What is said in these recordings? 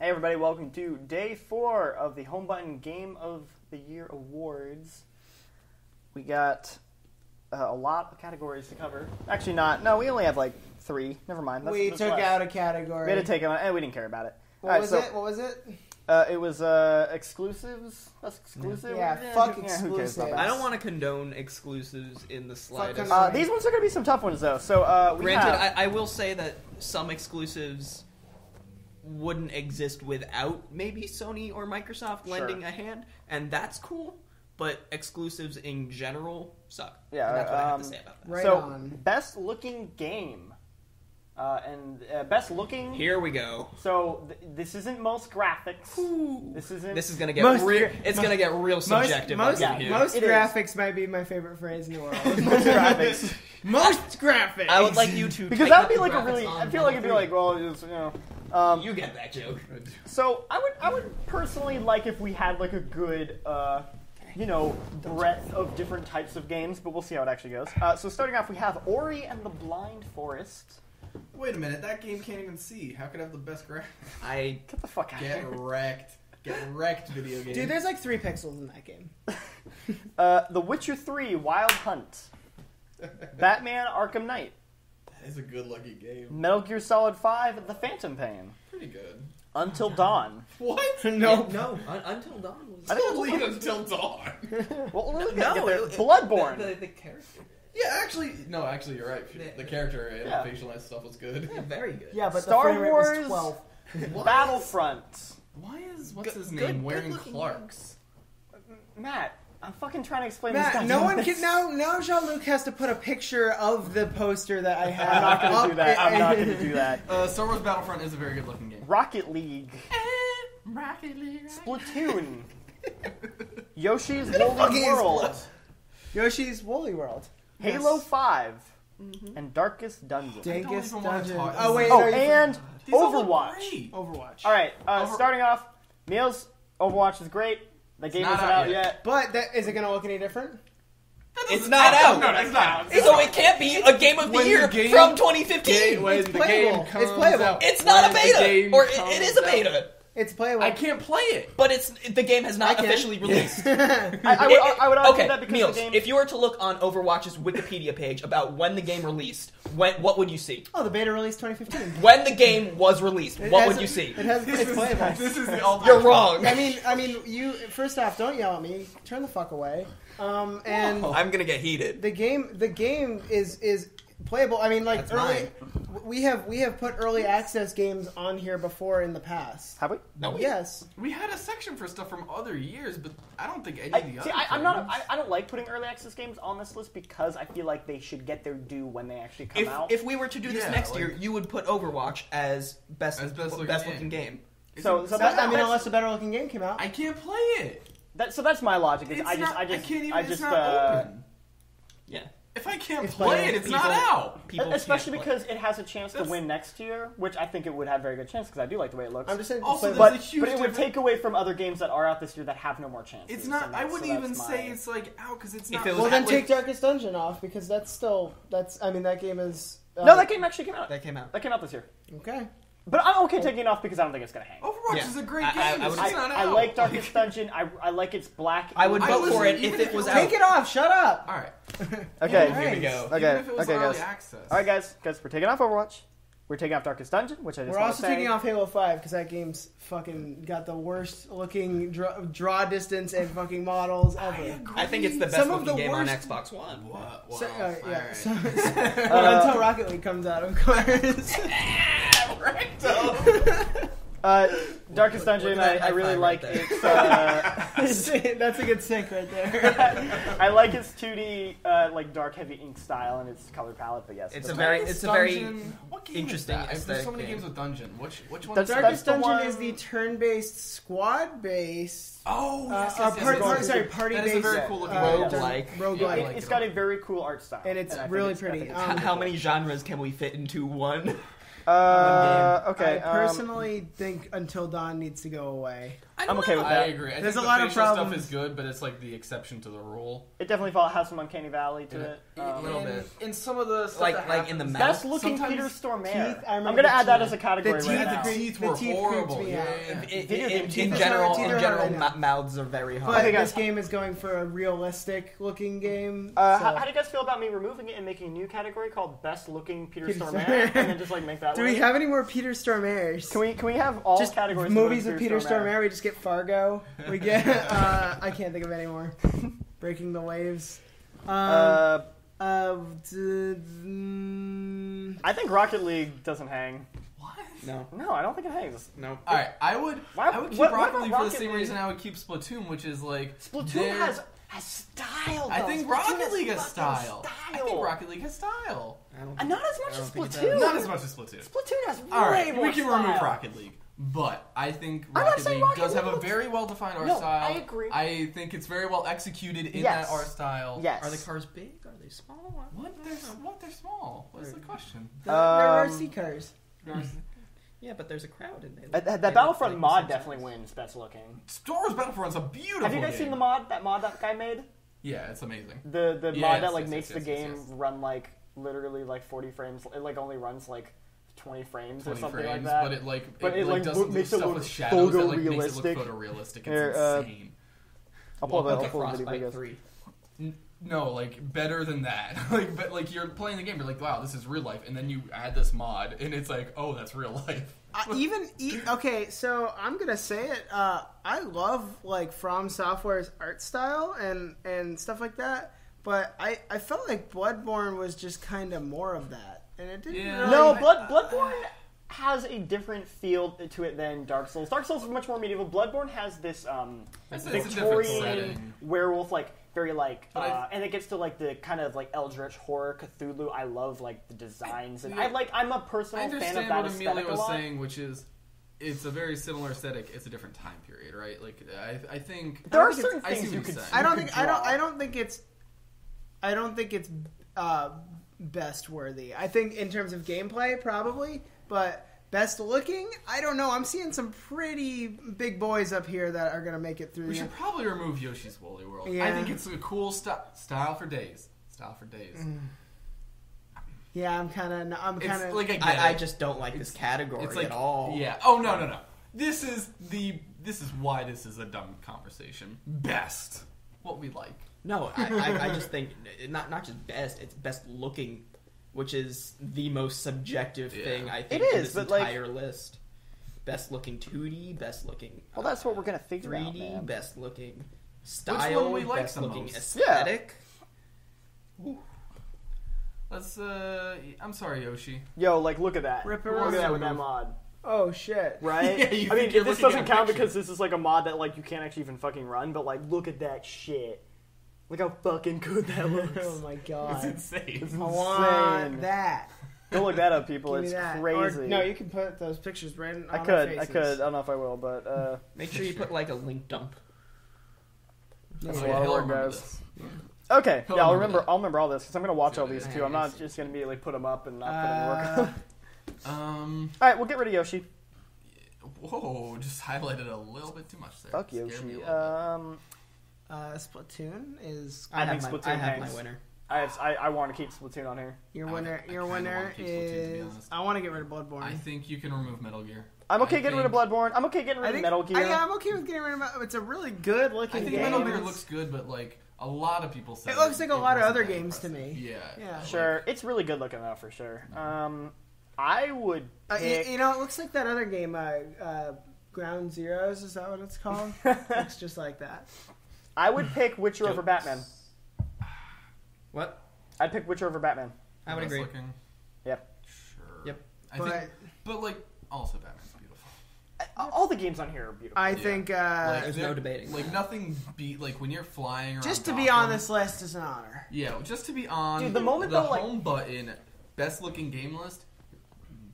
Hey everybody, welcome to Day 4 of the Home Button Game of the Year Awards. We got a lot of categories to cover. Actually not. No, we only have like 3. Never mind. We took out a category. We had to take it out, and we didn't care about it. What was it? It was exclusives. That's exclusive. Yeah, fuck who cares exclusives. about that? I don't want to condone exclusives in the slightest. These ones are going to be some tough ones, though. So, Granted, I will say that some exclusives wouldn't exist without maybe Sony or Microsoft lending a hand, and that's cool. But exclusives in general suck. Yeah, and that's what I have to say about that. Right so, on. best looking game. Best looking. Here we go. So this isn't most graphics. Ooh. This isn't. This is gonna get Most- real. It's gonna get real subjective. Most I'll give you. most It is. graphics might be my favorite phrase in the world. most graphics. Most graphics. I would like you to Because that would be like a really. I feel like it'd be like, well, it's, you know. You get that joke. So I would personally like if we had like a good, breadth of different types of games, but we'll see how it actually goes. So starting off, we have Ori and the Blind Forest. Wait a minute, that game can't even see. How could I have the best graphics? Get the fuck out of Get here. wrecked. Get wrecked, video game. Dude, there's like 3 pixels in that game. The Witcher 3 Wild Hunt. Batman Arkham Knight. That is a good looking game. Metal Gear Solid 5 The Phantom Pain. Pretty good. Until Dawn. What? No. No. Until Dawn was. I think it's Leave Until Dawn. well, look No, at there. it- Bloodborne. The character. Yeah, actually, you're right. The character and Yeah. the facialized stuff was good. Yeah, very good. Yeah, but Star the frame rate Wars- was 12. What? Battlefront. Why is what's his Good- name wearing good-looking Clarks? Matt, I'm fucking trying to explain Matt, this. no one can now. Jean-Luc has to put a picture of the poster that I have. I'm not going to up do that. I'm not going to do that. Star Wars Battlefront is a very good looking game. Rocket League. Rocket League. Splatoon. Yoshi's fucking Woolly World. Splat- Yoshi's Woolly World. Halo 5. And Darkest Dungeon. Dankest even wanna Dungeon. talk- Oh wait, Oh, no, you- and These all look Overwatch. great. Overwatch. All right, starting off, Meals, Overwatch is great. The game not isn't out out yet. But is it going to look any different? It's not out. No, that's not. So it can't be a game of the When the year game- from 2015. When It's the playable. game comes It's playable. out. It's not a When the beta, game or it comes is a out. beta, It's playable. I can't play it. but the game has I not can. officially released. I would argue Okay, that because Meals, the game... if you were to look on Overwatch's Wikipedia page about when the game released, what would you see? Oh, the beta released 2015. When the game was released, It what has would a- you see? It's playable. This is the ultimate. You're wrong. I mean, you first off, don't yell at me. Turn the fuck away. And I'm gonna get heated. the game is playable. I mean, like That's early, we have put early access games on here before in the past. Have we? No, Yes. We had a section for stuff from other years, but I don't think any of the other I'm not. things- I don't like putting early access games on this list because I feel like they should get their due when they actually come out. If we were to do this Yeah, next like- year, you would put Overwatch as best looking looking game. so Unless a better looking game came out. I can't play it. that's my logic. Is It's I not, I just can't even. I It's just not open. Yeah. If I can't It's play playable. it, it's not out. People especially can't play. because it has a chance to That's- win next year, which I think it would have a very good chance because I do like the way it looks. I'm just saying. it's Also, playable. there's but a huge but it would difference- take away from other games that are out this year that have no more chances. It's not. and I that's- wouldn't so even that's say my- it's like out because it's If not. it was Well, then that take Darkest Dungeon off because I mean, that game is. No, that game actually came out. That came out. That came out this year. Okay. But I'm okay taking it off because I don't think it's gonna hang. Overwatch Yeah. is a great I- game. I it's would- just not out. I like Darkest Dungeon. I like its black. I would I vote listen, for it even if if it was it- out. Take it off. Shut up. All right. Okay. All right. Here we go. Okay. Even if it was Okay, early guys. access. All right, guys, we're taking off Overwatch. We're taking off Darkest Dungeon, which I just We're want also to say. taking off Halo 5 because that game's fucking got the worst looking draw distance and fucking models ever. I think it's the best Some of looking the game on worst- Xbox One. What? So, Wow. yeah. Alright. So, until Rocket League comes out, of course. Darkest Dungeon, Look at that I high really five like right its. That's a good sync right there. I like its 2D, like dark heavy ink style and its color palette. But yes, It's that's a very- fine. it's a very What game interesting Is that? There's aesthetic so many game. games with dungeon. Which one? That's- is Darkest the Dungeon one- is the turn-based, squad-based. Oh, yes, Party-based. That is a very cool looking Yeah. Roguelike. roguelike. It's got a very cool art style, And it's I think really I pretty. think it's How many genres can we fit into one? Okay. I personally think Until Dawn needs to go away. I I'm okay with I that. agree. I There's think a lot the of facial stuff problems. is good, but it's like the exception to the rule. It definitely has some Uncanny Valley to it. A little bit. In some of the stuff Like in the mouth. Best looking Sometimes Peter Stormare. teeth, I remember I'm gonna the add that teeth. as a category The right teeth, now. The teeth The were teeth horrible. creeps me out. Video game teeth In are general, hard. in general, Teeth are hard. mouths are very hard. But Okay, this guys. game is going for a realistic looking game. How do you guys feel about me removing it and making a new category called Best Looking Peter Stormare, and then just like make that? Do one? we have any more Peter Stormares? Can we have all just categories? movies of with Peter Stormare? We just get Fargo. We get I can't think of any more. Breaking the Waves. I Mm, think Rocket League doesn't hang. What? No, No, I don't think it hangs. no. All right, I would keep what Rocket about League for the Rocket same League? reason I would keep Splatoon, which is like Splatoon they're- has style. I though. think Splatoon Rocket League has fucking style. I think Rocket League has style. I don't And not as I much don't as think it Splatoon. does. Not as much as Splatoon. Splatoon has All way right, more we can style. remove Rocket League, but I think I'm not Rocket saying League Rocket does have League a looks- very well-defined art No, style. I agree. I think it's very well executed in Yes. that art style. Yes. Are the cars big? Are they small? What? They're small. What's the question? they're RC cars. Yeah, but there's a crowd in there. That Battlefront mod definitely wins best looking. Star Wars Battlefront's a beautiful Have you guys game. seen the mod? That mod that guy made? Yeah, it's amazing. The Yeah, mod yes, that like yes, makes yes, the yes, game yes. run like literally like 40 frames. It like only runs like 20 frames 20 or something frames, like that. but it like But it, like, does some makes it stuff look with shadows that like photorealistic. makes it look photorealistic. It's Here, insane. I'll pull Welcome that. to I'll pull the video Frostbite videos. 3. No, like better than that. Like, but like you're playing the game, you're like, wow, this is real life, and then you add this mod, and it's like, oh, that's real life. Okay, so I'm gonna say it. I love like From Software's art style and stuff like that, but I felt like Bloodborne was just kind of more of that, and it didn't. Yeah. Really, No, Bloodborne has a different feel to it than Dark Souls. Dark Souls is much more medieval. Bloodborne has this It's a different Victorian setting. werewolf, like very like, But and it gets to like the kind of like Eldritch horror Cthulhu. I love like the designs, and Yeah. I'm a I personal fan of understand that what aesthetic Amelia a was lot. saying, which is it's a very similar aesthetic. It's a different time period, right? Like I think There are think certain I see things what you you're could. saying. I don't you think could draw. I don't think it's best worthy. I think in terms of gameplay, probably, but best looking, I don't know. I'm seeing some pretty big boys up here that are gonna make it through. we should probably remove Yoshi's Woolly World. Yeah. I think it's a cool style for days. Style for days. Yeah, I'm kind of. It's like I just don't like this category it's like at all. Yeah. Oh no. This is why this is a dumb conversation. Best. What we like. No, I just think not just best, it's best looking, which is the most subjective Yeah. thing I think It in is, this but, like- entire list. Best looking 2D, best looking Well, that's what we're gonna figure out, 3D, man. best looking style, one we like best the looking most? aesthetic. Let's I'm sorry, Yoshi. Yo, like look at that. Rip it Look off. at that with that mod. Oh shit! Right? Yeah, you I mean, think you're this looking doesn't at a count picture. because this is like a mod that like you can't actually even fucking run. But like, look at that shit. Look how fucking good that looks. Oh my It's god! insane. It's I want insane. that. Go look that up, people. Give me It's that. crazy. Or, no, you can put those pictures right on I our could. faces. I don't know if I will, but Make sure you put like a link dump. that's Oh, a yeah, lot of he'll work, remember guys. this. Okay, He'll yeah, I'll remember remember. I'll remember all this because I'm gonna watch all Yeah, these yeah, too. I'm yeah, not just gonna be like put them up and not put them work. Um. All right, we'll get rid of Yoshi. Whoa! Just highlighted a little bit too much there. Fuck Scared me Yoshi. a little bit. Splatoon is I have think my, Splatoon I have my hangs. winner. I want to keep Splatoon on here. your I winner. kinda Your wanna winner keep Splatoon, to be is. honest. I want to get rid of Bloodborne. I think you can remove Metal Gear. I'm okay I getting rid of think- Bloodborne. I'm okay getting rid of Metal Gear. I'm okay with getting rid of it. It's a really good I looking think game. Metal Gear It's- looks good, but like a lot of people say It looks like a lot of wasn't other that games to impressive. me. Yeah. Yeah. Sure, it's really good looking though, for sure. I would pick... you know, it looks like that other game, Ground Zeroes. Is that what it's called? Looks just like that. I would pick Witcher over Batman. What? I'd pick Witcher over Batman. I would Best agree. Looking. Yep. Sure. Yep. I But think, but like also Batman's beautiful. All the games on here are beautiful. I Yeah. think There's they're- no debating. Like nothing beat like when you're flying around. just to be Gotham- on this list is an honor. Yeah, just to be on Dude, the moment the though, like- home button best looking game list.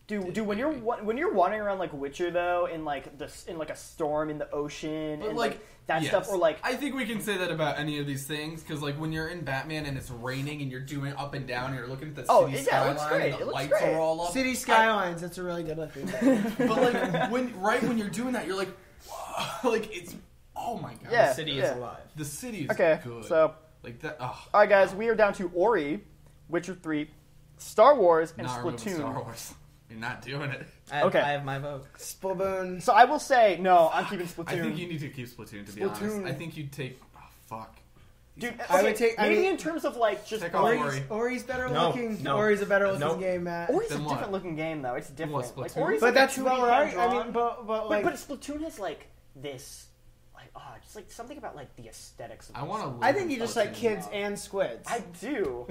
Dude, when you're wandering around like Witcher though, in like a storm in the ocean But and like like that yes. stuff, or like I think we can say that about any of these things because like when you're in Batman and it's raining and you're doing up and down and you're looking at the Oh, city yeah, it looks skyline great. and the It looks lights great. are all up. City Skylines. That's a really good looking. But like when you're doing that, you're like, like it's. Oh my god. Yeah. The city is alive. The city is Okay, good. so like that. Oh, all right, guys, we are down to Ori, Witcher 3, Star Wars, and not removing Star Splatoon. Wars. You're not doing it. Okay. I have my vote. Splatoon. So I will say no. I'm keeping Splatoon. I think you need to keep Splatoon. To be honest, Splatoon. I think you'd take. Oh, fuck. Dude, I would okay, take- I maybe mean- in terms of like just Take off Ori. Ori. Ori's better No, looking. no. Ori's a better looking Nope. game, Matt. Ori's a Then what? different looking game though. It's different. What, Like Splatoon? Ori's But like that's a 2D about right. I hand-drawn. mean, but like, but Splatoon has like this, like just like something about like the aesthetics. Of I want to. I think you just like kids and squids. I do.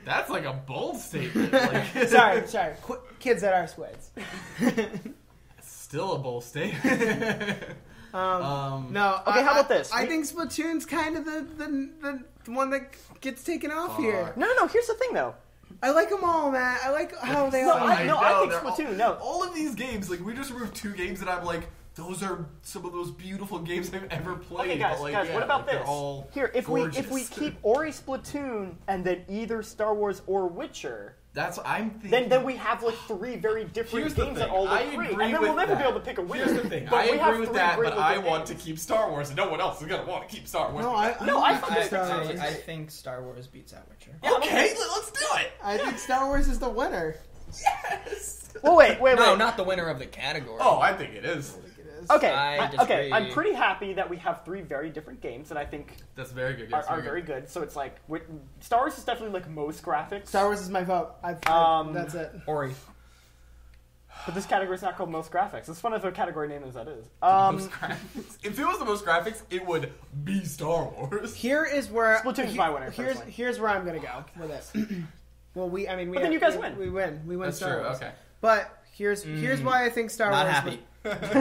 That's like a bold statement. Like, sorry, kids that are squids. still a bold statement. No. Okay, how about this? I We- think Splatoon's kind of the one that gets taken off here. No. Here's the thing though. I like them all, man. I like how they No, all. I think they're Splatoon. No, All of these games, like we just removed 2 games that I'm like, those are some of those beautiful games I've ever played. okay, guys, but, like, guys. yeah, What about like, they're this? all Here, if gorgeous. we keep Ori, Splatoon, and then either Star Wars or Witcher, That's I'm thinking. then we have like 3 very different Here's the games thing. that all look I great, agree and then with we'll never that. be able to pick a winner. Here's the thing. But I we have agree with 3 that, great but I looking want to games. keep Star Wars, and no one else is gonna want to keep Star Wars. No, I fucking think I, Star Wars. I think Star Wars beats out Witcher. Okay, let's do it. I think Star Wars is the winner. Yes. Well, wait. No, not the winner of the category. Oh, I think it is. I think it is. Okay, I okay. disagree. I'm pretty happy that we have 3 very different games that I think That's very good. are, Yes, are very good. So it's like Star Wars is definitely like most graphics. Star Wars is my vote. That's it. Ori. But this category is not called most graphics. It's fun if a category name is that is. Most graphics. If it was the most graphics, it would be Star Wars. Here is where Splatoon's my winner, Here's personally. here's where I'm gonna go with it. Well, we But then you guys win. We win. We win That's Star true. Wars. Okay. But here's why I think Star Not Wars. happy.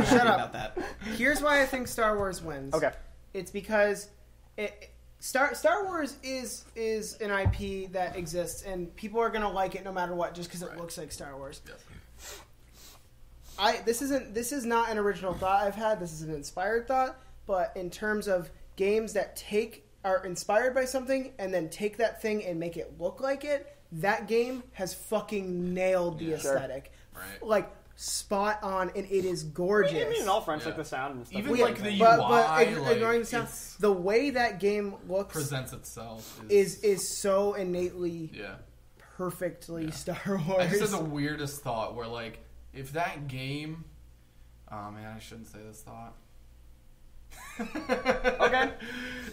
Shut up. about that. Here's why I think Star Wars wins. Okay. It's because Star Wars is an IP that exists, and people are gonna like it no matter what, just because it Right. looks like Star Wars. Yes. This is not an original thought I've had. This is an inspired thought. But in terms of games that are inspired by something and then take that thing and make it look like it, that game has fucking nailed the Yeah. Sure. aesthetic. Right. Like spot on, and it is gorgeous. I mean, in all fronts, like Yeah. the sound and stuff. Even Yeah, like the but UI, ignoring the sound, it's- the way that game looks presents itself is so innately yeah. perfectly Yeah. Star I Wars. just had the weirdest thought where like if that game, oh man, I shouldn't say this thought. Okay.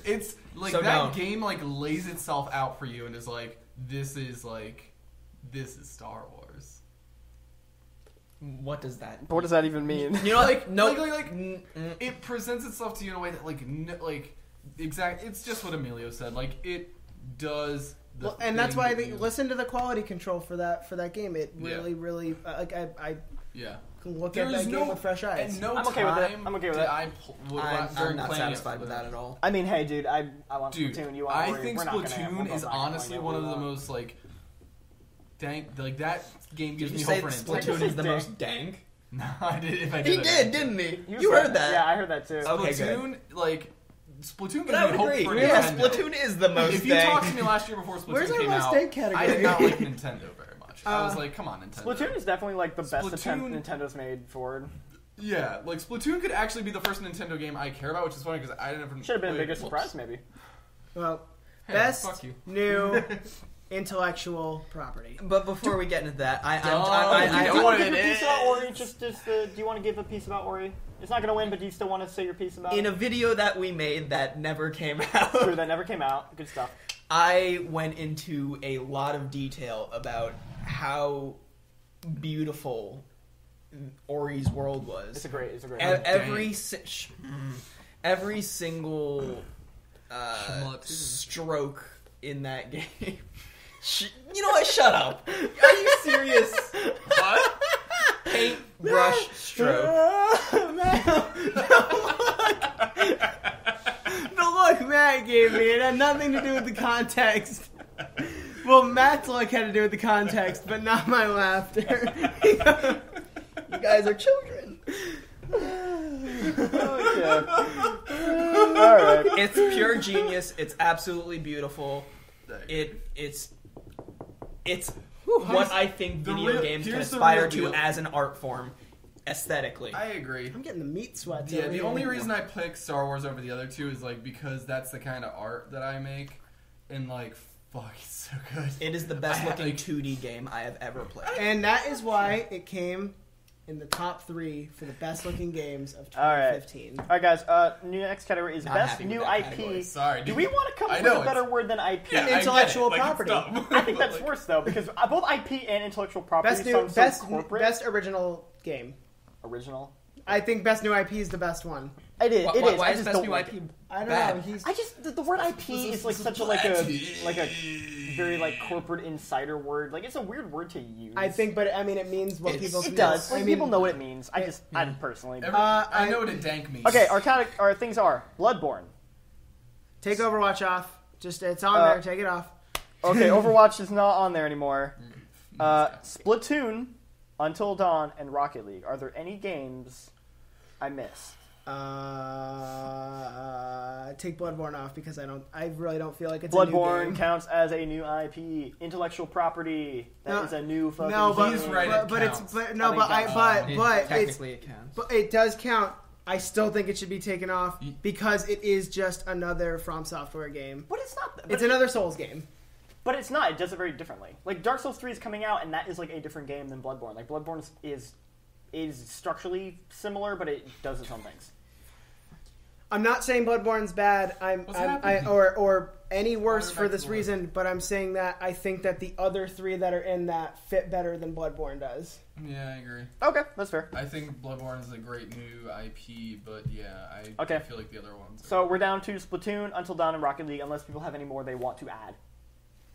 It's like So that don't. game like lays itself out for you and is like this is Star Wars. What does that? But what does that even mean? You know, like no, Like, it presents itself to you in a way that it's just what Emilio said. Like it does. Well, and that's why I think you, listen to the quality control for that game. It Yeah. really like I yeah. can look There at is that no game with fresh eyes. At no I'm okay with it. time I'm okay with did it. I'm not satisfied with that at all. I mean, hey, dude, I want Dude, Splatoon. You want I Ori. think We're not gonna- Splatoon we're is not gonna honestly know one what of we the want. most like dank. Like that game gives Did me you hope say for Nintendo. Splatoon is the Dank. most dank? No, I did. If I He did, did, didn't he? You said heard that? Yeah, I heard that too. Okay, good. Splatoon, like Splatoon gives But I me would hope agree. for Yeah, Nintendo. Splatoon is the most If you dank. talked to me last year before Splatoon Where's our came most out, dank category? I did not like Nintendo very much. I was like, come on, Nintendo. Splatoon is definitely like the best attempt Splatoon- Nintendo's made forward. Yeah, like Splatoon could actually be the first Nintendo game I care about, which is funny because I never Should have been a played- bigger surprise, maybe. Well, Hey, best fuck you. new intellectual property. But before we get into that, you do know you what want to give it a piece is? about Ori? Do you want to give a piece about Ori? It's not going to win, but do you still want to say your piece about in it? a video that we made that never came out, True, that never came out. Good stuff. I went into a lot of detail about how beautiful Ori's world was. It's a great. Every single Schmuck. stroke in that game. You know what? Shut up. Are you serious? What? Paint brush stroke. The look Matt gave me, it had nothing to do with the context. Well, Matt's look had to do with the context, but not my laughter. You guys are children. Okay. All right. It's pure genius. It's absolutely beautiful. It's what I think The video real- games can here's the aspire real to deal. as an art form. aesthetically. I agree. I'm getting the meat sweats. Yeah, over the here. only reason I pick Star Wars over the other two is like because that's the kind of art that I make, and like fuck, it's so good. It is the best I- looking like- 2D game I have ever played. And that is why it came in the top 3 for the best looking games of All right. 2015. All right, guys. Next category is Not best happy with new that IP. category. Sorry. Do we want to come I up know, with a better it's- word than IP? Yeah, I get it. Intellectual Like, it's property. dumb. I think that's Like, worse though, because both IP and intellectual property Best new, sound so corporate. best original game. Original. I think best new IP is the best one. It is. It is. Why I is just best don't new like IP it. I don't bad? know. He's I just the word IP is like such a like a very like corporate insider word. Like it's a weird word to use. I think, but I mean, it means what It's- people. it does. I Like, mean, people know what it means. I just I personally. I know what a dank means. Okay, our things are Bloodborne. Take Overwatch off. Just it's on Uh, there. Take it off. Okay, Overwatch is not on there anymore. Splatoon, Until Dawn, and Rocket League. Are there any games I missed? Take Bloodborne off because I really don't feel like it's a new Bloodborne game. counts as a new IP, intellectual property. That is No, a new fucking. No, but He's right, but it it's counts. but no, I but think I but it's technically it counts. but it does count. I still think it should be taken off because it is just another From Software game. But it's not. But It's another Souls game. But it's not. It does it very differently. Like Dark Souls 3 is coming out, and that is like a different game than Bloodborne. Like Bloodborne is structurally similar, but it does its own things. I'm not saying Bloodborne's bad. What's happening? Or any worse Water for back this to the reason, but I'm saying that I think that the other 3 that are in that fit better than Bloodborne does. Yeah, I agree. Okay, that's fair. I think Bloodborne is a great new IP, but yeah, I Okay. feel like the other ones. So we're down to Splatoon, Until Dawn, and Rocket League. Unless people have any more they want to add.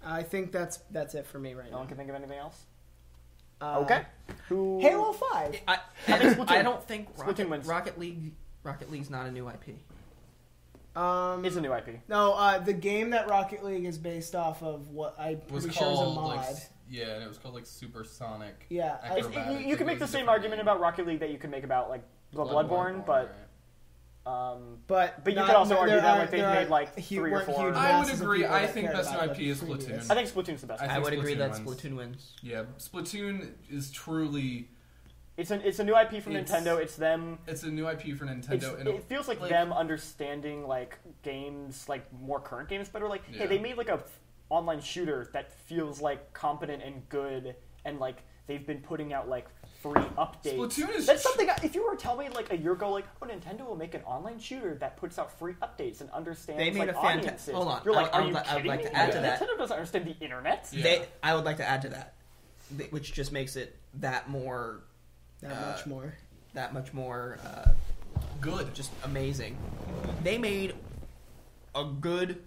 I think that's it for me right No now. one can think of anything else. Uh, Okay. Who? Halo 5. I think Splatoon. I don't think Splatoon wins. Rocket League's not a new IP. It's a new IP. No, the game that Rocket League is based off of, what I'm was pretty sure is a called mod. like Yeah, and it was called like Supersonic. Yeah, Acrobatic. You can make It the was a same different argument game. about Rocket League that you can make about like Bloodborne, but but you not- could also there argue that are- like they there made are like hu- 3 or weren't 4. huge I would masses of agree. people I that think cared Best about New IP the is previous. Splatoon. I think Splatoon's the best. I I think would agree Splatoon that wins. Splatoon wins. Yeah, Splatoon is truly. It's a new IP from It's- Nintendo. It's them. It's a new IP for Nintendo. and It feels like them understanding like games, like more current games better. Like, hey, Yeah. they made like a online shooter that feels like competent and good, and like they've been putting out like free updates. Splatoon is That's something. If you were to tell me like a year ago, like, oh, Nintendo will make an online shooter that puts out free updates and understands They made like a fanta- audiences. hold on. You're like, I are would you li- I would kidding like me? to add to that. Nintendo doesn't understand the internet. Yeah. I would like to add to that, which just makes it that more, That much more good. just amazing. They made a good,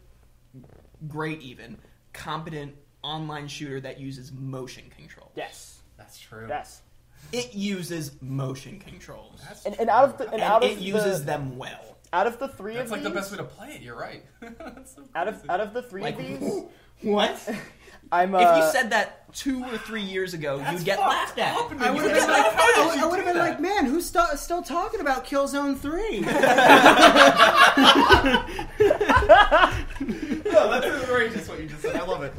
great, even competent online shooter that uses motion controls. Yes. That's true. Yes. It uses motion controls. And out of the And out of it uses the, them well. out of the 3 That's of like these, the best way to play it. You're right. That's so out crazy. of the 3 Like, of these, what? I'm If you said that 2 or 3 years ago, you'd get laughed at. I would have been like, I would have been like, man, who's still talking about Killzone 3? No, that's outrageous what you just said. I love it.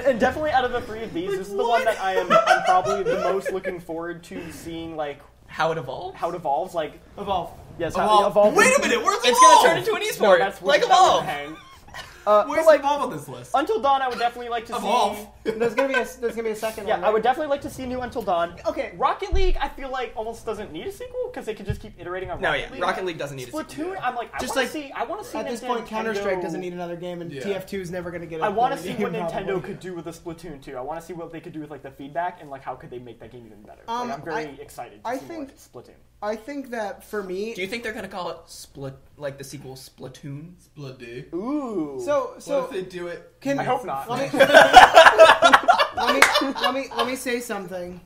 and definitely out of the 3 of these, this is the one that I'm probably the most looking forward to seeing like How it evolves? how it evolves. Like Evolve. yes, Evolve. how it evolves. Wait a minute, it's gonna turn into an No, esport. that's Like that would Evolve. hang. Where's But like Evolve on this list? Until Dawn, I would definitely like to Evolve. see. There's gonna be a second Yeah, one. I would definitely like to see new Until Dawn. Okay. Rocket League, I feel like almost doesn't need a sequel because they could just keep iterating on. No, Rocket yeah, League. Rocket League doesn't need a sequel. Splatoon, I'm like, I Just want like, to see. I want to see. At this point, Nintendo- Counter Strike doesn't need another game, and Yeah. TF2 is never gonna get. I want to see another what game, Nintendo probably. could do with the Splatoon 2. I want to see what they could do with like the feedback and like how could they make that game even better. Like, I'm very excited to I see more think- Splatoon. I think that for me, Do you think they're gonna call it Split, like the sequel Splatoon? Bloody. Ooh. so What if they do it? can I hope not. Let me say something.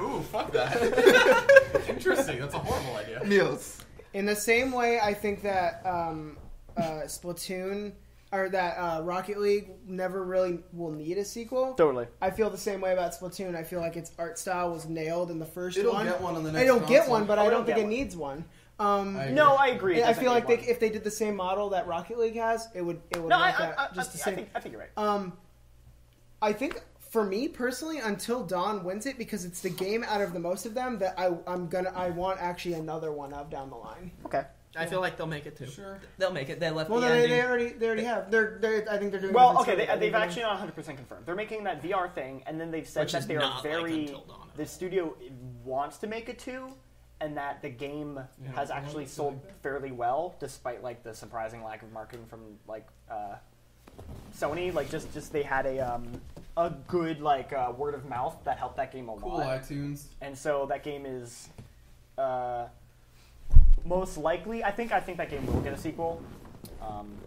Ooh, fuck that. Interesting. That's a horrible idea. Niels. In the same way, I think that Splatoon or that Rocket League never really will need a sequel. Totally. I feel the same way about Splatoon. I feel like its art style was nailed in the first It'll one. get one on the next I don't get console. one, but Oh, I it'll don't think get it one. needs one. No, I agree. It I doesn't feel like need one. if they did the same model that Rocket League has, it would No, make that just the I same. think you're right. I think for me personally, Until Dawn wins it because it's the game out of the most of them that I want actually another one of down the line. Okay. I feel like they'll make it too. Sure. They'll make it. They left Well, the they ending. already have. I think they're doing. Well, different okay, stuff. they've actually not 100% confirmed. They're making that VR thing, and then they've said Which that is they are not like very. Until Dawn. The studio wants to make a 2, and that the game has actually sold fairly well, despite like the surprising lack of marketing from like Sony. Like just they had a good like word of mouth that helped that game a Cool lot, iTunes. and so that game is most likely. I think that game will get a sequel,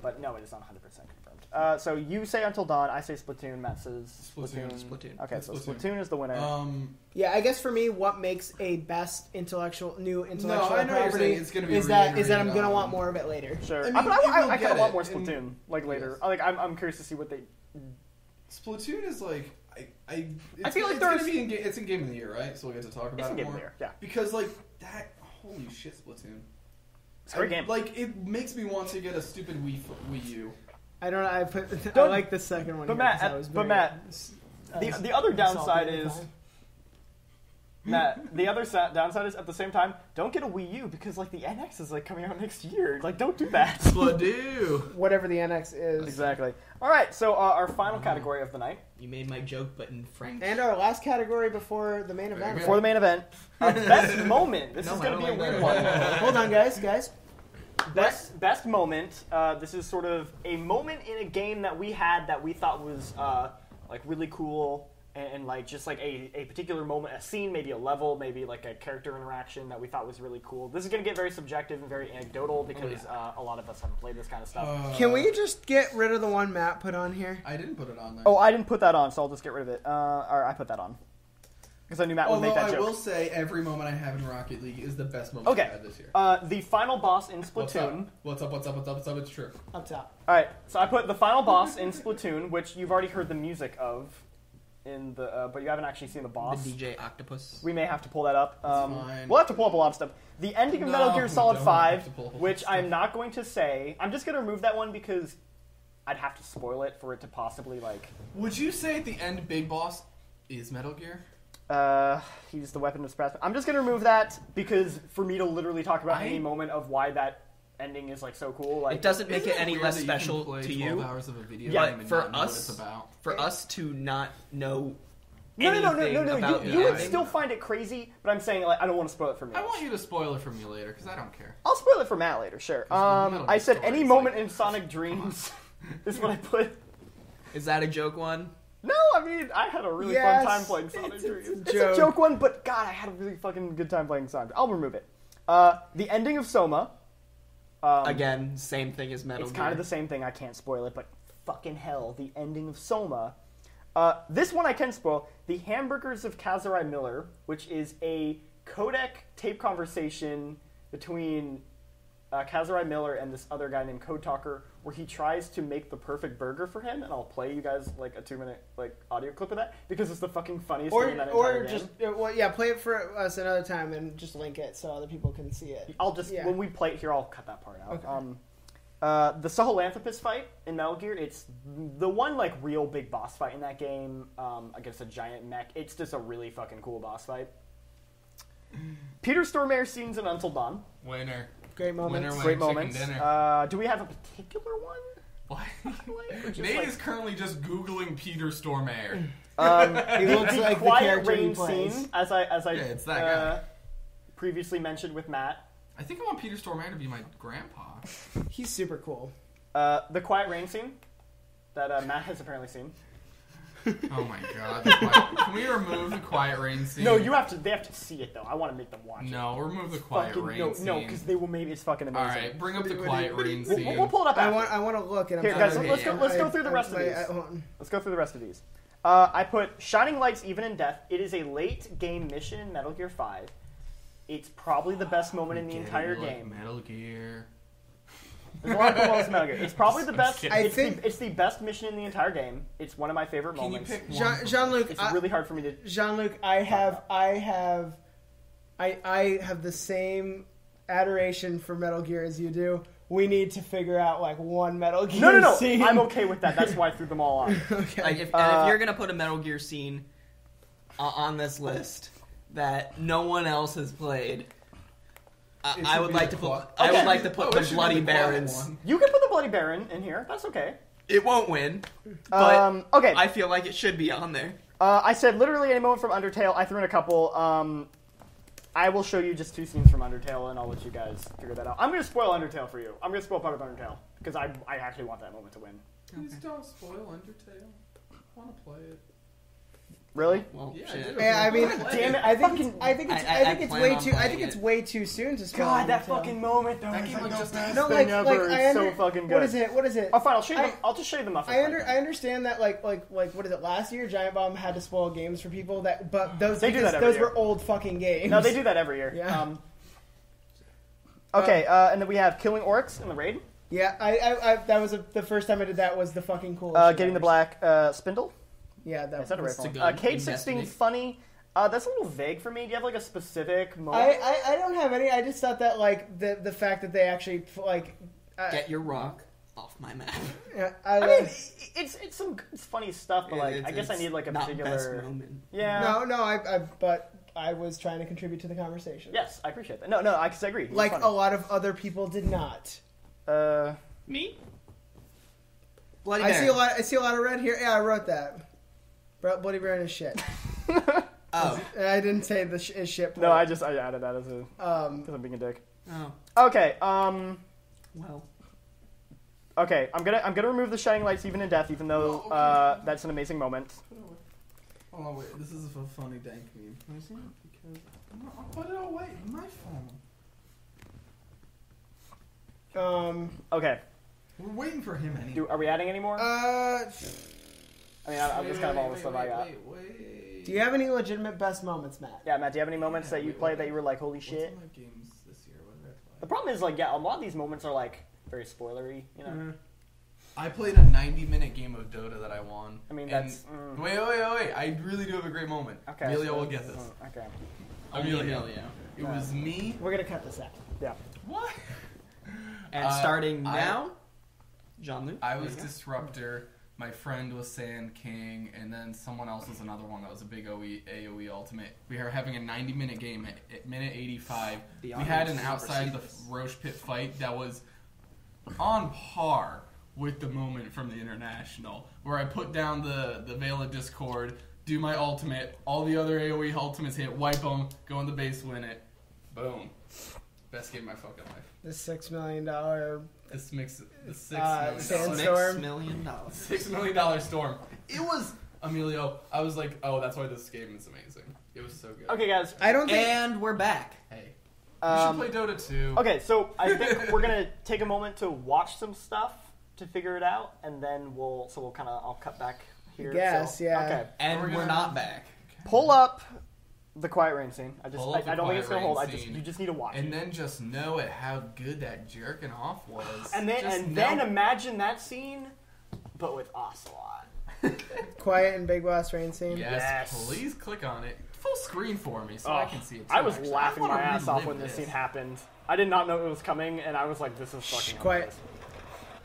but no, it is not 100% confirmed. So you say Until Dawn, I say Splatoon, Matt says Splatoon. Splatoon. Okay, so Splatoon. Splatoon is the winner. Yeah, I guess for me, what makes a best intellectual I know what you're property saying. It's gonna be is that I'm reiterated gonna on- want more of it later. Sure, I mean, but you I will kind get of want it, more and- Splatoon, like later. Yes. Like I'm curious to see what they. Splatoon is like I it's, feel like it's there's- gonna be it's in Game of the Year, right? So we'll get to talk about It's in it Game of more. the Year, yeah. Because like that, holy shit, Splatoon. It's a great game. Like it makes me want to get a stupid Wii U. I don't know. I Don't- like the second one. but here Matt, 'cause I was but very- Matt, I was the other downside salty at the is time. Matt. The other downside is at the same time, don't get a Wii U because like the NX is like coming out next year. Like don't do that. Splatoon. whatever the NX is. Exactly. All right, so our final category of the night You made my joke, but in French. And our last category before the main event. before the main event, our best moment. This No, is I going to don't be a like weird that. one. Hold on, guys. Best moment. This is sort of a moment in a game that we had that we thought was like really cool and like just like a particular moment, a scene, maybe a level, maybe like a character interaction that we thought was really cool. This is going to get very subjective and very anecdotal because a lot of us haven't played this kind of stuff. Can we just get rid of the one Matt put on here? I didn't put it on there. Oh, I didn't put that on, so I'll just get rid of it. Or I put that on because I knew Matt would Although make that I joke. will say every moment I have in Rocket League is the best moment Okay. I've had this year. The final boss in What's up? Splatoon. What's up? It's true. Up top. All right, so I put the final boss in Splatoon, which you've already heard the music of, in the but you haven't actually seen the The boss. DJ Octopus. We may have to pull that up. fine. We'll have to pull up a lot of stuff. The ending of No, Metal Gear we Solid don't 5, have to pull up a lot which of I'm stuff. not going to say. I'm just going to remove that one because I'd have to spoil it for it to possibly like. Would you say at the end, Big Boss is Metal Gear? He's the weapon of suppressment. I'm just going to remove that because for me to literally talk about any moment of why that ending is like so cool, like It doesn't make Isn't it any weird less that you special can play to 12 you. hours of a video Yeah, game and for not know what us- it's about. For us to not know No. anything about You the would ending. still find it crazy, but I'm saying like I don't want to spoil it for me. I want you to spoil it for me later because I don't care. I'll spoil it for Matt later, sure. Metal I Gear said story any is moment like- in Sonic Dreams is what I put. Is that a joke one? No, I mean I had a really Yes, fun time playing Sonic it's a Dreams. It's joke. a joke one, but God, I had a really fucking good time playing Sonic. I'll remove it. The ending of Soma. Again, same thing as Metal It's Gear. kind of the same thing. I can't spoil it, but fucking hell, the ending of Soma. This one I can spoil. The Hamburgers of Kazurai Miller, which is a codec tape conversation between Kazurai Miller and this other guy named Code Talker, where he tries to make the perfect burger for him, and I'll play you guys like a 2-minute like audio clip of that because it's the fucking funniest thing in that entire Or game. just play it for us another time and just link it so other people can see it. I'll just Yeah. when we play it here, I'll cut that part out. Okay. The Sahelanthropus fight in Metal Gear, it's the one like real big boss fight in that game against a giant mech. It's just a really fucking cool boss fight. Peter Stormare scenes in Until Dawn. Winner. Great moment. Winner. Great chicken moments. dinner. Do we have a particular one? What? Or just, Nate like- is currently just googling Peter Stormare. He looks like the quiet character he rain plays. scene, as I Yeah, it's that guy. previously mentioned with Matt. I think I want Peter Stormare to be my grandpa. He's super cool. The quiet rain scene that Matt has apparently seen. Oh my god. Can we remove the Quiet Rain scene? No, you have to. They have to see it though. I want to make them watch it. No, remove the Quiet Fucking, Rain scene. no, because they will. Maybe it's fucking amazing. Alright, bring up the What do you- Quiet what do you- Rain We'll, scene. we'll pull it up. I After. want to look and I'm Here, guys, sorry. let's go through the rest of these. hold on. Let's go through the rest of these. I put Shining Lights Even in Death. It is a late game mission in Metal Gear 5. It's probably the best moment in the entire game. Metal Gear. There's a lot of cool moments in Metal Gear. It's probably the best. kidding. I It's, think- it's the best mission in the entire game. It's one of my favorite Can you moments. pick one? Jean-Luc, It's really hard for me to. Jean-Luc, I have the same adoration for Metal Gear as you do. we need to figure out like one Metal Gear No. scene. I'm okay with that. That's why I threw them all on. Okay. Like if you're gonna put a Metal Gear scene on this list that no one else has played, I would like to put. I would like to put the Bloody Barons. You can put the Bloody Baron in here. That's okay. It won't win, but Okay. I feel like it should be on there. I said literally any moment from Undertale. I threw in a couple. I will show you just 2 scenes from Undertale, and I'll let you guys figure that out. I'm going to spoil Undertale for you. I'm going to spoil part of Undertale, because I actually want that moment to win. Please don't spoil Undertale. I want to play it. Really? Well, Yeah, shit. dude. Yeah, I mean, Damn it, I think fucking- I think it's I plan way on too. I playing think it's it. way too soon to spoil. God, that Undertale. fucking moment, though. That is game like was the just best No, thing like ever. I It's under, so fucking good. What is it? What is it? Oh, fine. I'll show you them. I'll just show you them off. I understand that like what is it? Last year, Giant Bomb had to spoil games for people but those They do because that every those year. were old fucking games. No, they do that every year. Yeah. Okay, and then we have killing orcs in the raid. Yeah, I that was the first time I did that was the fucking coolest. shit Getting the ever. black spindle. Yeah, that Is that a was. rifle? a gun Cade in 16 Destiny. funny. That's a little vague for me. Do you have like a specific moment? I don't have any. I just thought that like the fact that they actually like. Get your rock off my map. I mean, it's some it's funny stuff, but like It's- I guess I it's need like a not particular. best moment. Yeah. no, but I was trying to contribute to the conversation. Yes, I appreciate that. No, I agree. It was Like funny. a lot of other people did not. Me? Bloody I see a Baron. lot. I see a lot of red here. Yeah, I wrote that. Bloody Baron is shit. Oh. And I didn't say the is shit. No, part. I added that as a because I'm being a dick. Oh. Okay. Well. Okay. I'm gonna remove the shining lights even in death, even though that's an amazing moment. Hold on, wait. This is a funny dank meme. Let me see. Because I'll put it away in my phone. Okay. We're waiting for him anyway. Are we adding any more? I mean, that's kind of all the stuff I got. Wait. Do you have any legitimate best moments, Matt? Yeah, Matt. Do you have any moments that you played that you were like, "Holy What's shit"? on my games this year? What did I play? The problem is like, yeah, a lot of these moments are like very spoilery. You know. Mm-hmm. I played a 90-minute game of Dota that I won. I mean, And- that's Wait. I really do have a great moment. okay. Amelia so- will get this. Okay. Amelia. It was me. We're gonna cut this out. Yeah. What? And starting I- now, John Luke. I was Disruptor. My friend was Sand King, and then someone else was another one that was a big AoE ultimate. We were having a 90-minute game at minute 85. The We had an audience outside the never sees this. Roche Pit fight that was on par with the moment from the International, where I put down the Veil of Discord, do my ultimate, all the other AoE ultimates hit, wipe them, go in the base, win it. Boom. Best game of my fucking life. The $6 million. This makes it the $6 million. Sandstorm. $6 million. $6 million storm. It was Emilio. I was like, oh, that's why this game is amazing. It was so good. Okay, guys. I don't think. And we're back. Hey, you should play Dota 2. Okay, so I think we're gonna take a moment to watch some stuff to figure it out, and then we'll kind of I'll cut back here. Yes, so, yeah. Okay. And We're we're gonna- not back. Pull up the Quiet Rain scene. I Pull up the don't think Quiet it's gonna hold. Rain scene. You just need to watch And it. then just know at how good that jerking off was. And then Just then know- imagine that scene, but with Ocelot. Quiet and Big Boss Rain scene. Yes, Yes. please click on it. Full screen for me so Oh, I can see it. Too. I was Actually, laughing wanna my ass off relive when this scene happened. I did not know it was coming, and I was like, "This is fucking quiet. hilarious."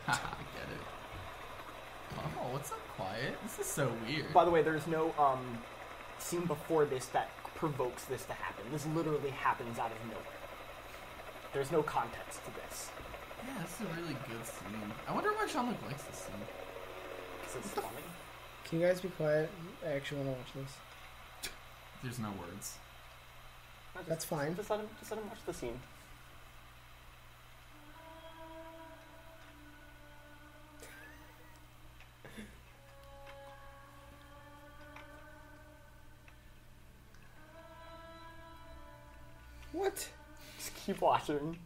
Haha, I get it. Oh, what's up, quiet? This is so weird. By the way, there's no scene before this that provokes this to happen. This literally happens out of nowhere. There's no context to this. Yeah, this is a really good scene. I wonder why Sean Luke likes this scene. 'Cause it's funny. Can you guys be quiet? I actually want to watch this. There's no words. That's fine. Just let him watch the scene. What? Just keep watching.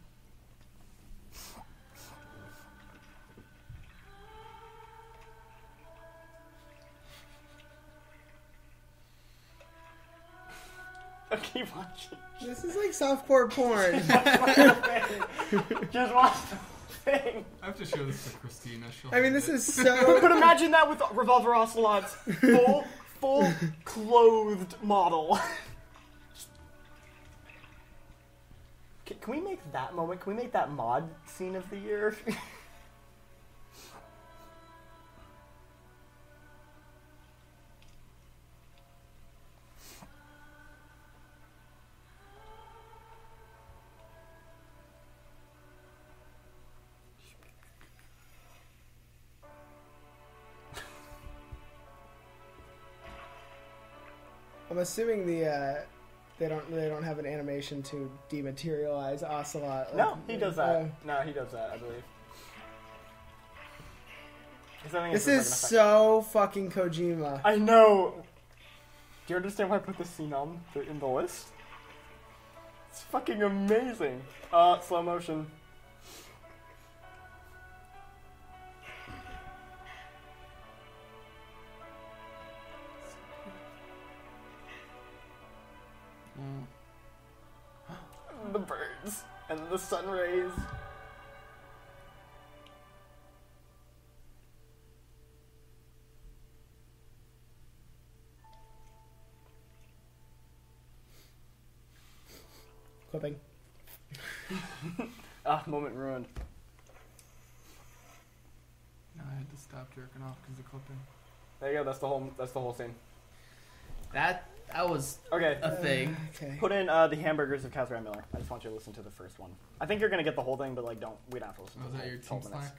Keep watching. This is like softcore porn. Just watch the thing. I have to show this to Christina. I mean, this is so. But imagine that with Revolver Ocelot's full clothed model. Can we make that moment? Can we make that mod scene of the year? I'm assuming they don't have an animation to dematerialize Ocelot. No, he does that. No, he does that, I believe. 'Cause I think This it's is just like an so fucking Kojima. effect. I know. Do you understand why I put this scene in the list? It's fucking amazing. Slow motion. The birds and the sun rays. Clipping. Moment ruined. No, I had to stop jerking off because of clipping. There you go. That's the whole scene. That was Okay. a thing. Okay. Put in the hamburgers of Kazran Miller. I just want you to listen to the first one. I think you're gonna get the whole thing, but like, we don't have to listen. Was to that the your whole team 12 minutes.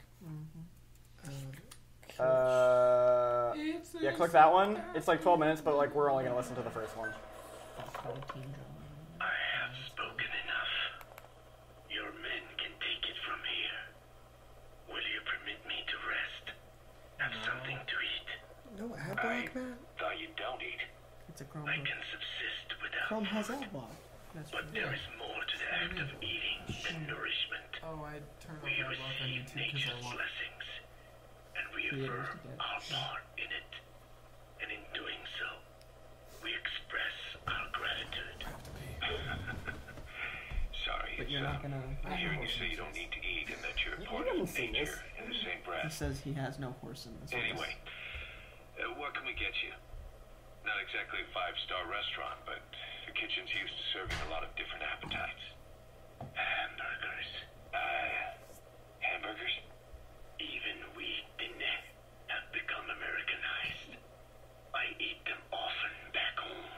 Slack? Yeah, click that one. It's like 12 minutes, but like we're only gonna listen to the first one. I have spoken enough. Your men can take it from here. Will you permit me to rest? Have something to eat? No Adblock, man. Thought you don't eat. It's a I Chromebook. can subsist without Chrome has food. Adblock. That's But there is more to the act of eating than nourishment. Oh, I turned We off Adblock on receive YouTube because nature's I want. blessings, and we Creators affirm to get. our part in it. And in doing so, we express our gratitude. Sorry, But you're not gonna. I'm hearing you say you don't need to eat and that you're part haven't of seen nature this. in the same He breath. says he has no horse in this. Anyway, what can we get you? Not exactly a five-star restaurant, but the kitchen's used to serving a lot of different appetites. Hamburgers. Hamburgers? Even we dinner have become Americanized. I eat them often back home.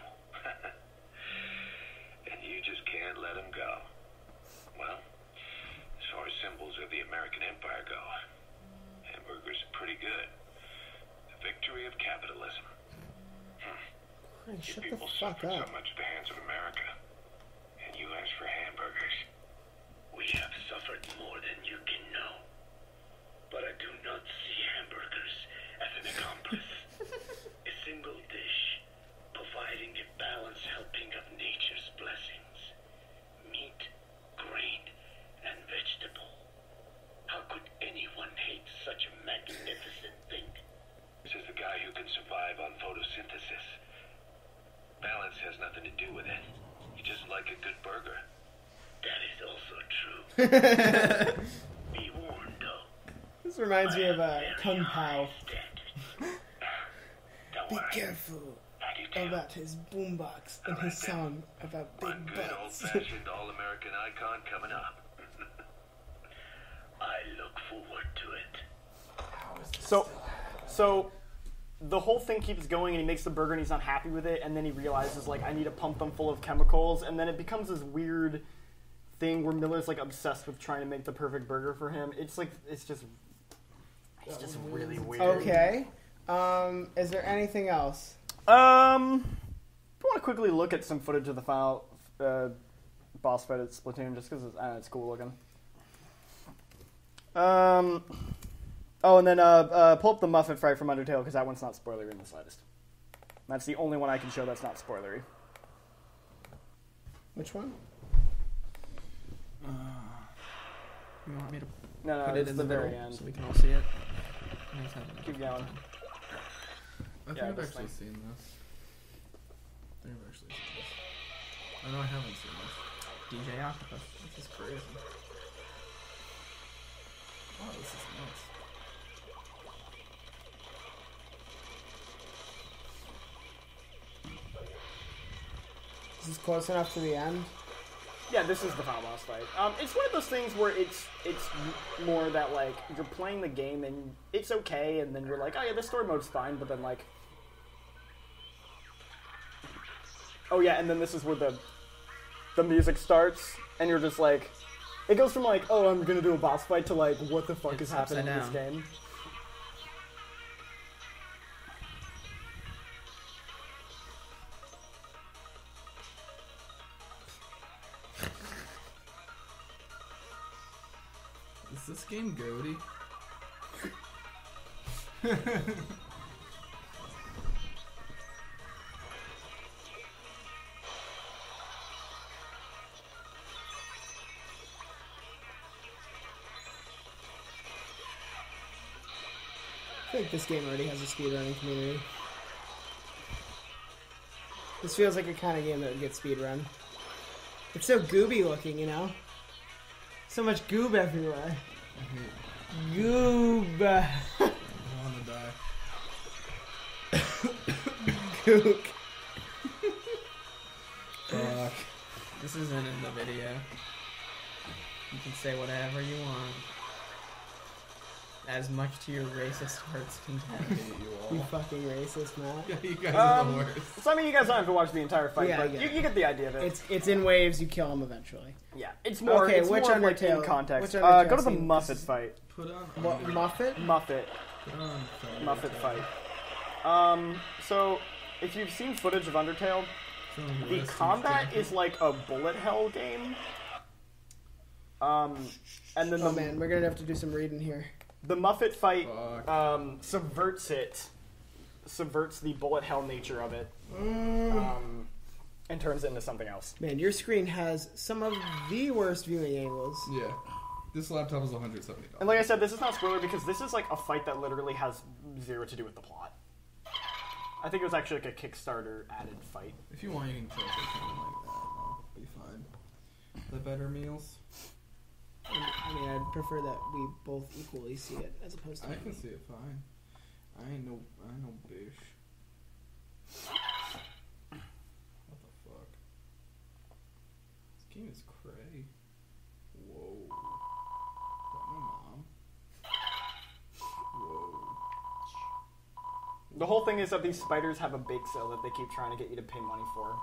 And you just can't let them go. Well, as far as symbols of the American empire go, hamburgers are pretty good. The victory of capitalism. Hey, shut Your the people fuck suffered up. so much at the hands of America. And you asked for hamburgers. We have suffered more than you can know. But I do not see hamburgers as an accomplice. A single dish, providing a balanced helping of nature's blessings. Meat, grain, and vegetable. How could anyone hate such a magnificent thing? This is the guy who can survive on photosynthesis. Balance has nothing to do with it. You just like a good burger. That is also true. Be warned, though. This reminds me of Kung Pao. Don't Be worry. careful How do you do? about his boombox and his song about One big good butts. old-fashioned all-American icon coming up. I look forward to it. So the whole thing keeps going, and he makes the burger, and he's not happy with it, and then he realizes, like, I need to pump them full of chemicals, and then it becomes this weird thing where Miller's, like, obsessed with trying to make the perfect burger for him. It's just really weird. Okay. Is there anything else? I want to quickly look at some footage of the final boss fight at Splatoon, just because it's cool looking. Oh, and then pull up the Muffet Fight from Undertale, because that one's not spoilery in the slightest. That's the only one I can show that's not spoilery. Which one? You want me to No, put it it's in the the very middle end. so we can all see it? Nice having it. Keep going. I think Yeah, I've this actually thing. seen this. I think I've actually seen this. I know I haven't seen this. DJ Octopus. This is crazy. Wow, this is nuts. Is this close enough to the end? Yeah, this is the final boss fight. It's one of those things where it's more that like you're playing the game and it's okay, and then you're like, oh yeah, this story mode's fine, but then like, oh yeah, and then this is where the music starts, and you're just like, it goes from like, oh, I'm gonna do a boss fight to like, what the fuck It's is happening in this upside game? Is this game goaty? I feel like this game already has a speedrunning community. This feels like a kind of game that would get speedrun. It's so gooby looking, you know? So much goob everywhere. Goob. I wanna die. Gook. Fuck. This isn't in the video. You can say whatever you want. As much to your racist heart's I content. hate you You all. fucking racist, Matt. Yeah, you guys are the worst. So I mean, you guys don't have to watch the entire fight, Yeah, I but get you it. get the idea of it. It's in waves, you kill him eventually. Yeah, it's more. Okay, it's which more like in Undertale- context. which Go Undertale to the scene? Muffet fight. Put on What, Under- Muffet? Muffet. Put on Muffet fight. So if you've seen footage of Undertale, the combat is like a bullet hell game. And then Oh man, we're gonna have to do some reading here. the Muffet fight Fuck. subverts the bullet hell nature of it, and turns it into something else. Man, your screen has some of the worst viewing angles. Yeah. This laptop is $170. And like I said, this is not spoiler because this is like a fight that literally has zero to do with the plot. I think it was actually like a Kickstarter added fight. If you want, you can tilt it kind of like that. I'll be fine. The better meals. I mean, I'd prefer that we both equally see it as opposed to. I can see it fine. I ain't no bitch. What the fuck? This game is cray. Whoa. Is that my mom? Whoa. The whole thing is that these spiders have a bake sale that they keep trying to get you to pay money for.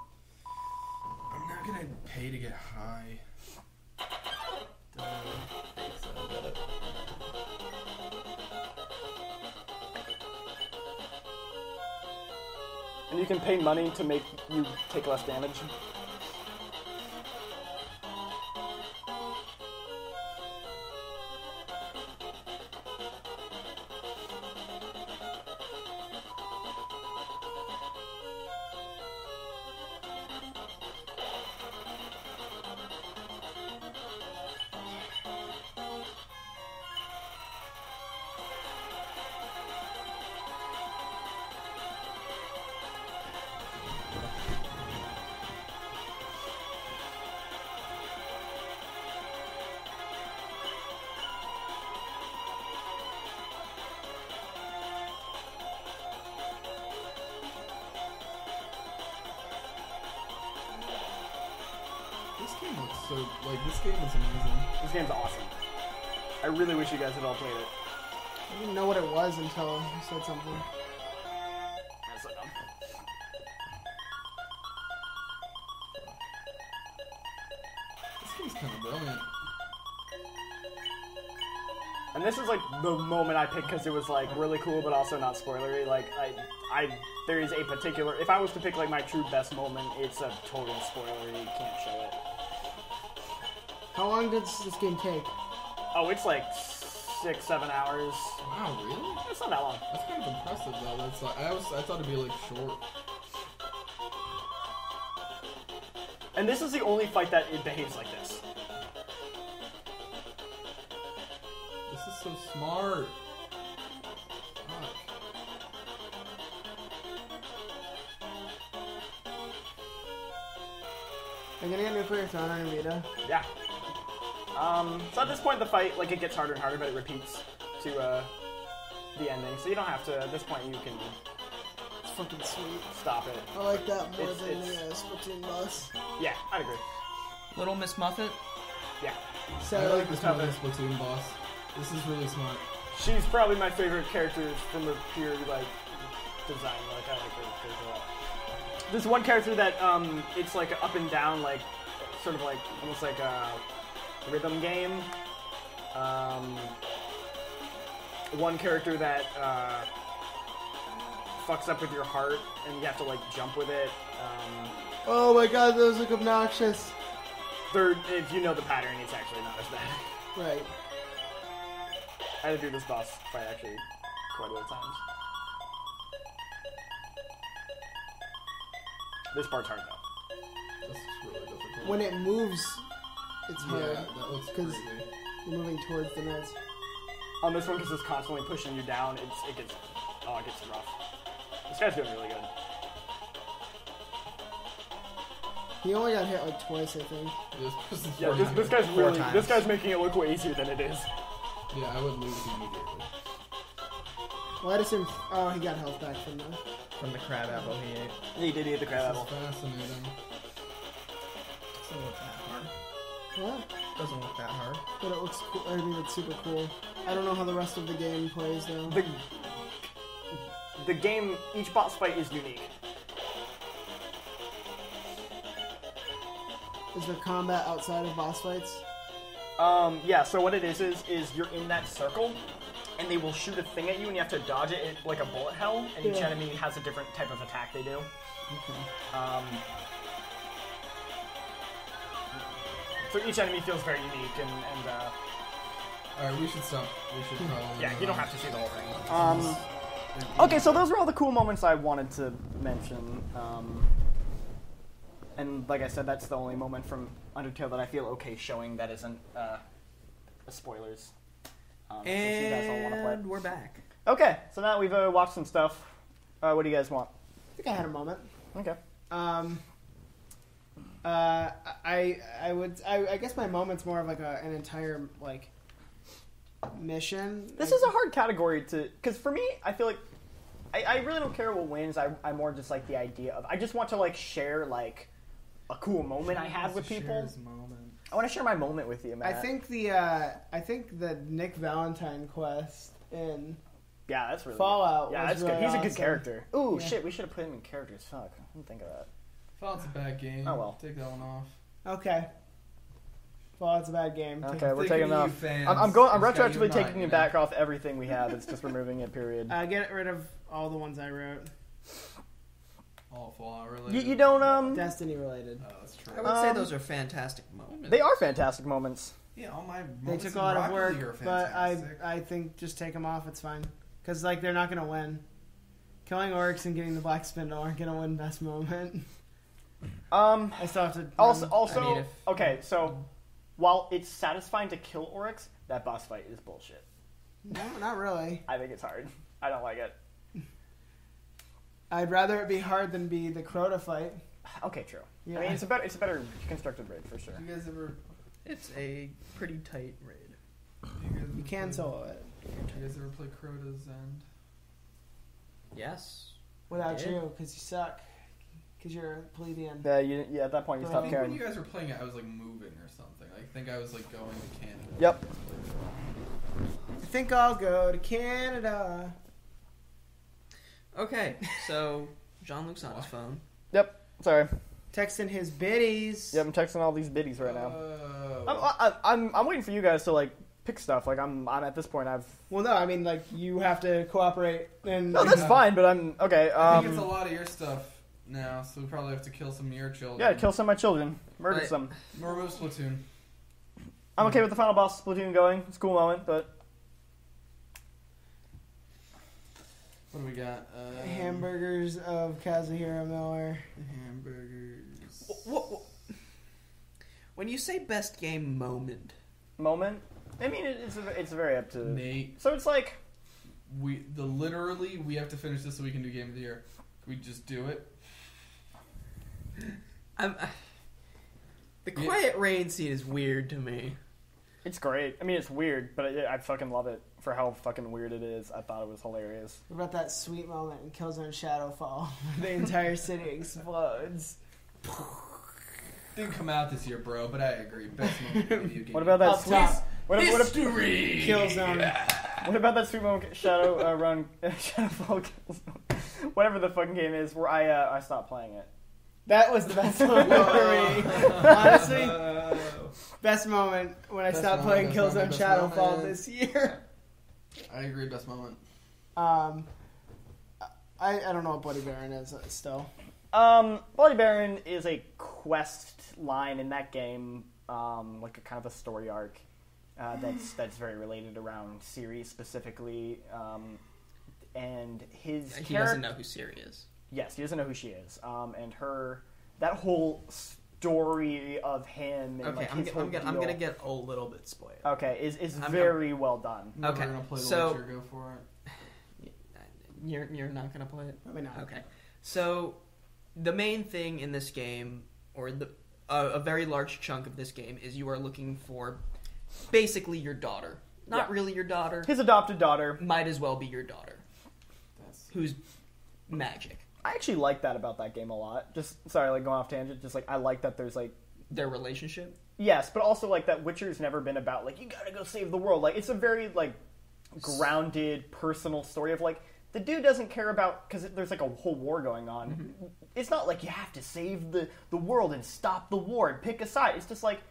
I'm not gonna pay to get high. And you can pay money to make you take less damage. This game looks so this game is amazing. This game's awesome. I really wish you guys had all played it. I didn't know what it was until you said something. That's so dumb. This game's kind of brilliant. And this is like the moment I picked because it was like really cool, but also not spoilery. Like there is a particular. If I was to pick like my true best moment, it's a total spoilery. You can't show it. How long does this game take? Oh, it's like 6-7 hours. Wow, really? It's not that long. That's kind of impressive though. That's like I thought it'd be like short. And this is the only fight that it behaves like this. This is so smart. Fuck. I'm gonna get Nuclear Throne on Vita. Yeah. So at this point, the fight like it gets harder and harder, but it repeats to the ending. So you don't have to. At this point, you can It's fucking sweet. stop it. I like that more It's- than it's- the Splatoon boss. Yeah, I'd agree. Little Miss Muffet. Yeah. So I like this one Splatoon boss. This is really smart. She's probably my favorite character from a pure like design. Like I like her character a lot. There's one character that it's like up and down, like sort of like almost like a rhythm game. One character that fucks up with your heart, and you have to like jump with it. oh my god, those look obnoxious. If you know the pattern, it's actually not as bad. Right. I had to do this boss fight actually quite a bit of times. This part's hard though. This is really difficult. When it moves, it's hard. Yeah, that looks 'cause crazy. you're moving towards the notes. On this one, because it's constantly pushing you down, it gets rough. This guy's doing really good. He only got hit like twice, I think. This person's Yeah, four this times. guy's Four really times. this guy's making it look way easier than it is. Yeah, I would lose immediately. Well, I'd assume. Oh, he got health back from that. From the crab apple he ate. He did eat the crab This apple. is fascinating. Doesn't look that hard. What? Doesn't look that hard. But it looks cool. I mean, it's super cool. I don't know how the rest of the game plays though. The game, each boss fight is unique. Is there combat outside of boss fights? Yeah. So what it is you're in that circle, and they will shoot a thing at you, and you have to dodge it like a bullet hell. And each Yeah. enemy has a different type of attack they do. So each enemy feels very unique, and Alright, we should stop. We should probably. yeah, move you don't on. have to see the whole thing. Okay, so those are all the cool moments I wanted to mention. And like I said, that's the only moment from Undertale that I feel okay showing that isn't spoilers. Since you guys all want to play. And we're back. Okay, so now we've watched some stuff. What do you guys want? I think I had a moment. Okay. I guess my moment's more of like an entire like mission. This is a hard category to, because for me, I feel like I really don't care what wins. I more just like the idea of, I just want to like share like a cool moment I had with people. I want to share my moment with you, man. I think the Nick Valentine quest in yeah, that's really Fallout good. Yeah, was that's really good. He's a good awesome. character. Ooh, Yeah. shit, we should have put him in characters. Fuck, I didn't think of that. Fallout's a bad game. Oh, well. Take that one off. Okay. Fallout's a bad game. Okay, we're Thinking taking of it you off. fans, I'm it's got retroactively you in taking mind, it you back know? off everything we have. It's just removing it. Period. Get rid of all the ones I wrote. All Fallout related. You don't Destiny related. Oh, that's true. I would say Um, those are fantastic moments. They are fantastic moments. Yeah, all my They moments took in a lot of Rocket work, League are but fantastic. I think just take them off. It's fine because like they're not gonna win. Killing orcs and getting the black spindle aren't gonna win best moment. I still have to. Also, I mean, if- okay. So while it's satisfying to kill Oryx, that boss fight is bullshit. No, not really. I think it's hard. I don't like it. I'd rather it be hard than be the Crota fight. Okay, true. Yeah. I mean, it's a better constructed raid for sure. Did you guys ever? It's a pretty tight raid. You can solo it Did you guys ever play Crota's End? Yes. without did. you because you suck. Because you're a plebeian. Yeah. At that point, you I stop I think when caring. you guys were playing it, I was like moving or something. I think I was like going to Canada. Yep. I think I'll go to Canada. Okay, so Jean-Luc's on his What? phone. Yep. Sorry. Texting his biddies. Yep. I'm texting all these biddies right now. Oh. I'm waiting for you guys to like pick stuff. Like I'm at this point. Well, no, I mean like you have to cooperate and. No, that's fine. But I'm okay. I think it's a lot of your stuff now, so we probably have to kill some of your children. Yeah, kill some of my children, murder Right. some. Remove Splatoon. I'm okay with the final boss Splatoon going. It's a cool moment, but What do we got? Hamburgers of Kazuhira Miller. Hamburgers. When you say best game moment, moment. I mean, it's very up to. Nate, So it's like literally we have to finish this so we can do Game of the Year. Can we just do it? the Quiet Rain scene is weird to me. it's great. I mean, it's weird, but I fucking love it for how fucking weird it is. I thought it was hilarious. What about that sweet moment in Killzone Shadowfall? The entire city explodes. Didn't come out this year, bro, but I agree. Best moment in video game. What about that Up sweet? top. What History! Killzone. What about that Sweet Moment Shadow Run Shadowfall Killzone? Whatever the fucking game is, where I stopped playing it. That was the best moment for me. Honestly, best moment when I Best stopped moment, playing best moment, Killzone best Shadowfall moment. this year. I agree, best moment. I don't know what Bloody Baron is still. Bloody Baron is a quest line in that game, like a kind of a story arc that's very related around Ciri specifically, and his He doesn't know who Ciri is. Yes, he doesn't know who she is, and that whole story of him. And Okay, like, I'm his whole gonna deal, get a little bit spoiled. Okay, is I'm- very well done. Never Okay, gonna play The so- Witcher, go for it. You're not gonna play it? Probably not. Okay. So the main thing in this game, or a very large chunk of this game, is you are looking for basically your daughter. Not Yeah. really your daughter. His adopted daughter. Might as well be your daughter, That's who's magic. I actually like that about that game a lot. Just sorry, like going off tangent. Just like I like that there's like Their relationship. yes, but also like that Witcher's never been about like you gotta go save the world. Like it's a very like grounded personal story of like the dude doesn't care about because there's like a whole war going on. Mm-hmm. It's not like you have to save the world and stop the war and pick a side. It's just like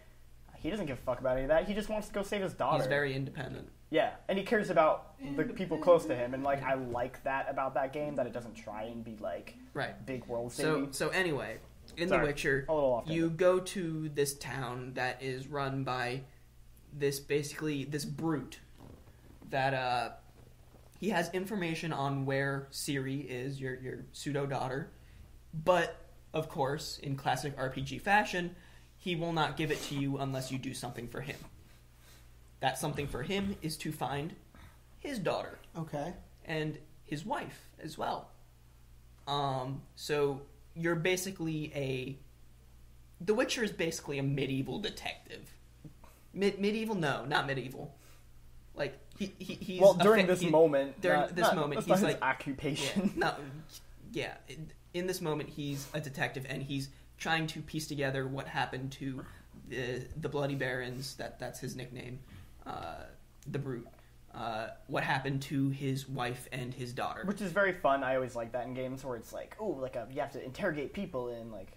he doesn't give a fuck about any of that. He just wants to go save his daughter. He's very independent. Yeah, and he cares about the people close to him, and like I like that about that game that it doesn't try and be like Right. big world saving. So anyway, in Sorry, The Witcher, a little off you tangent. go to this town that is run by this brute that he has information on where Ciri is, your pseudo daughter, but of course, in classic RPG fashion, he will not give it to you unless you do something for him. That something for him is to find his daughter Okay. and his wife as well. So you're basically The Witcher is basically a medieval detective. Medieval? No, not medieval. Like he's well, during this moment, during not- this not- moment, that's he's not his like occupation. no, yeah. In this moment, he's a detective and he's trying to piece together what happened to the Bloody Barons. That's his nickname, the Brute. What happened to his wife and his daughter? Which is very fun. I always like that in games where it's like, oh, like you have to interrogate people in like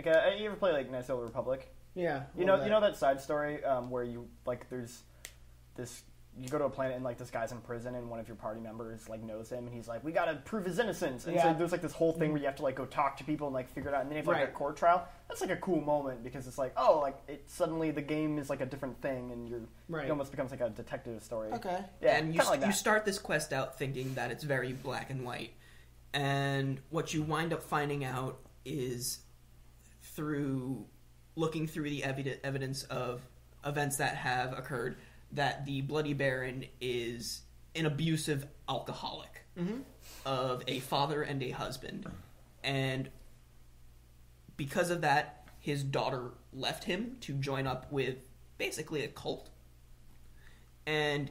you ever play like Knights of the Old Republic? Yeah. You know that side story where you like there's this you go to a planet and like this guy's in prison and one of your party members like knows him and he's like we gotta prove his innocence and so Yeah. there's like this whole thing where you have to like go talk to people and like figure it out and then you have like Right. a court trial. That's like a cool moment because it's like oh like it suddenly the game is like a different thing and Right. it almost becomes like a detective story. Okay. Yeah, and you, kinda like you that. start this quest out thinking that it's very black and white, and what you wind up finding out is through looking through the evidence of events that have occurred that the Bloody Baron is an abusive alcoholic of a father and a husband, and because of that, his daughter left him to join up with basically a cult. And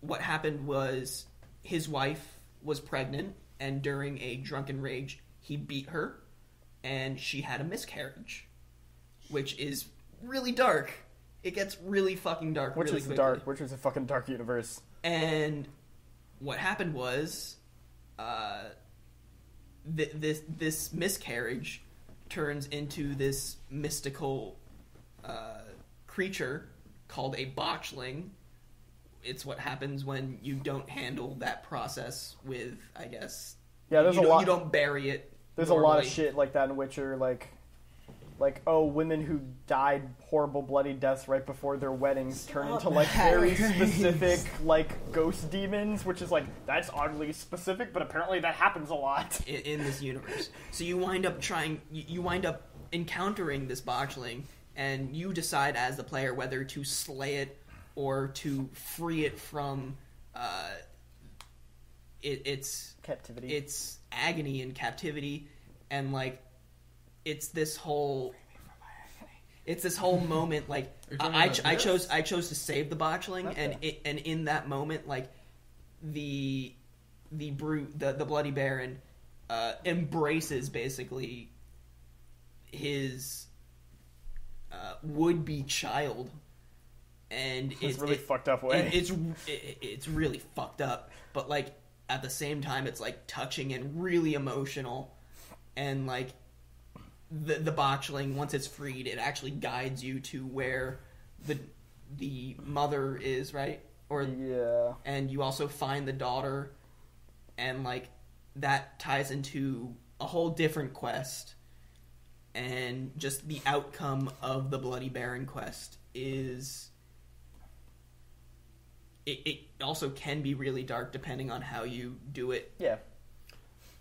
what happened was his wife was pregnant, and during a drunken rage, he beat her, and she had a miscarriage, which is really dark. It gets really fucking dark Which really is quickly. dark, which is a fucking dark universe. And what happened was, this miscarriage turns into this mystical creature called a botchling. It's what happens when you don't handle that process with, I guess. Yeah, there's you a don't- lot. You don't bury it. There's a lot of normally. shit like that in Witcher, like oh, women who died horrible bloody deaths right before their weddings turn into like very specific like ghost demons, which is like that's oddly specific, but apparently that happens a lot. in this universe. So you wind up you wind up encountering this botchling, and you decide as the player whether to slay it or to free it from its Captivity. its agony and captivity, and like it's this whole moment like You're talking I about this? chose to save the botchling, Okay. and in that moment like the brute the Bloody Baron embraces basically his would-be child, and It's really fucked up way. it's really fucked up. But like at the same time, it's like touching and really emotional, and like the botchling, once it's freed, it actually guides you to where the mother is, right? Or Yeah. and you also find the daughter, and like that ties into a whole different quest. And just the outcome of the Bloody Baron quest is it also can be really dark depending on how you do it. Yeah.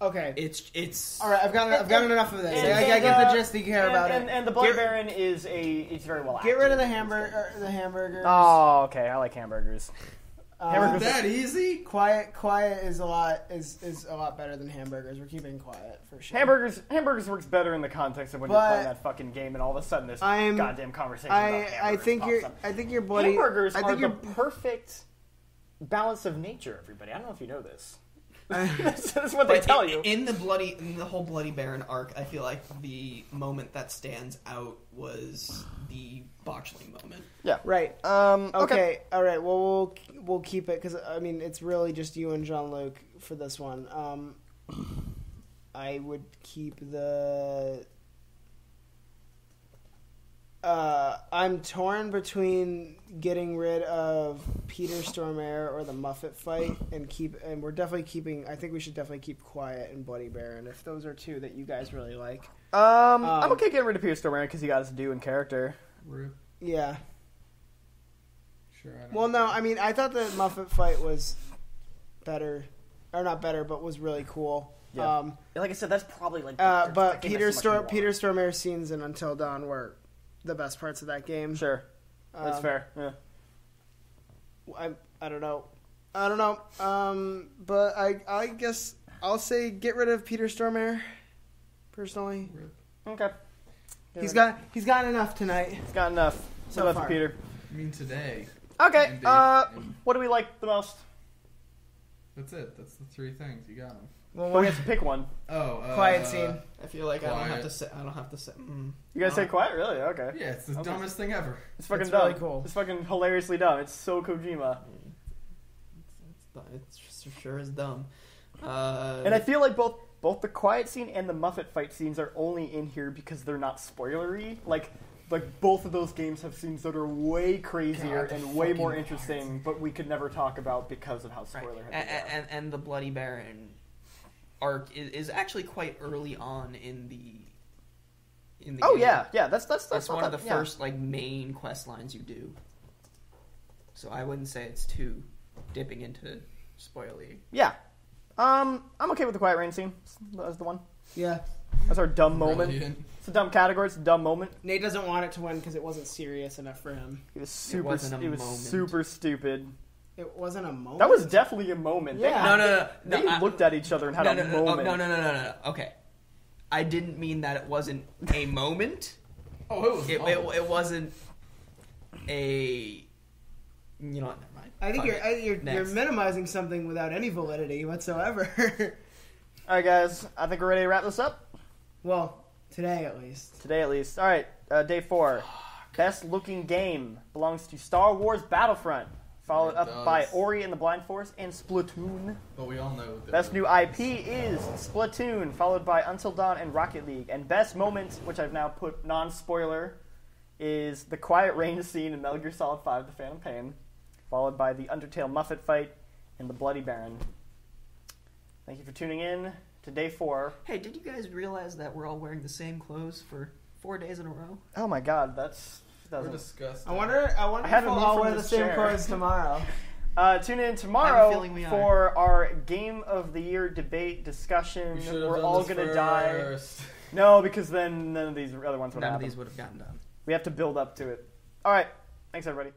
Okay. It's All right, I've gotten enough of this. And- I get and, the gist. You care about it. And the Blood Baron is it's very well Get acted. rid of the hamburgers. Oh, okay. I like hamburgers. Uh, Is that easy? Quiet is a lot better than hamburgers. We're keeping quiet for sure. Hamburgers works better in the context of when you're But playing that fucking game, and all of a sudden this I'm- goddamn conversation about hamburgers I think pops you're up. I think you're bloody. Hamburgers I are think the you're perfect balance of nature. Everybody, I don't know if you know this. I- That's what they but tell you. in the whole Bloody Baron arc. I feel like the moment that stands out was the botchling moment. right. Okay. Okay. All right. Well, we'll keep it because I mean it's really just you and Jean-Luc for this one. I would keep the. I'm torn between getting rid of Peter Stormare or the Muffet fight, and we're definitely keeping. I think we should definitely keep Quiet and Bloody Baron if those are two that you guys really like. I'm okay getting rid of Peter Stormare because he got his due in character. Rip. Yeah. Sure. I don't Well, no, I mean, I thought the Muffet fight was better, or not better, but was really cool. Yeah. Like I said, that's probably like. But Peter Stormare's scenes in Until Dawn were the best parts of that game. Sure, that's Um, fair. Yeah. I don't know. But I guess I'll say get rid of Peter Stormare. Personally, Okay. he's got enough tonight. He's got enough. So So enough far. for Peter. I mean today. Okay. And Dave- What do we like the most? That's it. That's the three things. You got them. Well, we have to pick one. Oh. Quiet scene. I feel like I don't have Quiet. to say. I don't have to say. You guys say quiet? Really? Okay. Yeah, it's the Okay. dumbest thing ever. It's fucking It's dumb. really cool. It's fucking hilariously dumb. It's so Kojima. It's sure is dumb. And I feel like both the quiet scene and the Muffet fight scenes are only in here because they're not spoilery. Like both of those games have scenes that are way crazier God, and way more fucking interesting, but we could never talk about because of how Right. spoiler heavy they are. And the Bloody Baron arc is actually quite early on in the Oh game. yeah. That's It's not one of the that- yeah. first like main quest lines you do. So I wouldn't say it's too dipping into spoilery. Yeah. I'm okay with the Quiet Rain scene. That's the one. Yeah. That's our dumb moment. Brilliant. It's a dumb category. It's a dumb moment. Nate doesn't want it to win because it wasn't serious enough for him. It was super. wasn't a It was moment. super stupid. It wasn't a moment. That was definitely a moment. Yeah. No. They looked at each other and had no, a no, no, moment. no. Okay, I didn't mean that it wasn't a moment. Oh, it was. It wasn't a. You know what? Never mind. I think Fuck you're it. you're Next. minimizing something without any validity whatsoever. All right, guys. I think we're ready to wrap this up. Well, today at least. Today, at least. All right. Day 4. Best looking game belongs to Star Wars Battlefront, followed It up by does. Ori and the Blind Forest and Splatoon. But we all know. That Best new IP is Splatoon, followed by Until Dawn and Rocket League. And best moment, which I've now put non-spoiler, is the Quiet Rain scene in Metal Gear Solid 5: The Phantom Pain, followed by the Undertale Muffet fight and the Bloody Baron. Thank you for tuning in to Day 4. Hey, did you guys realize that we're all wearing the same clothes for 4 days in a row? Oh my god, that's... We're doesn't... disgusting. I wonder I if haven't we'll moved all from wear the this same chair. clothes tomorrow. Tune in I have a tomorrow feeling we are. for our Game of the Year debate discussion. We should have We're done all this gonna die. first. No, because then none of these other ones would None of happen. these would have gotten done. We have to build up to it. All right. Thanks, everybody.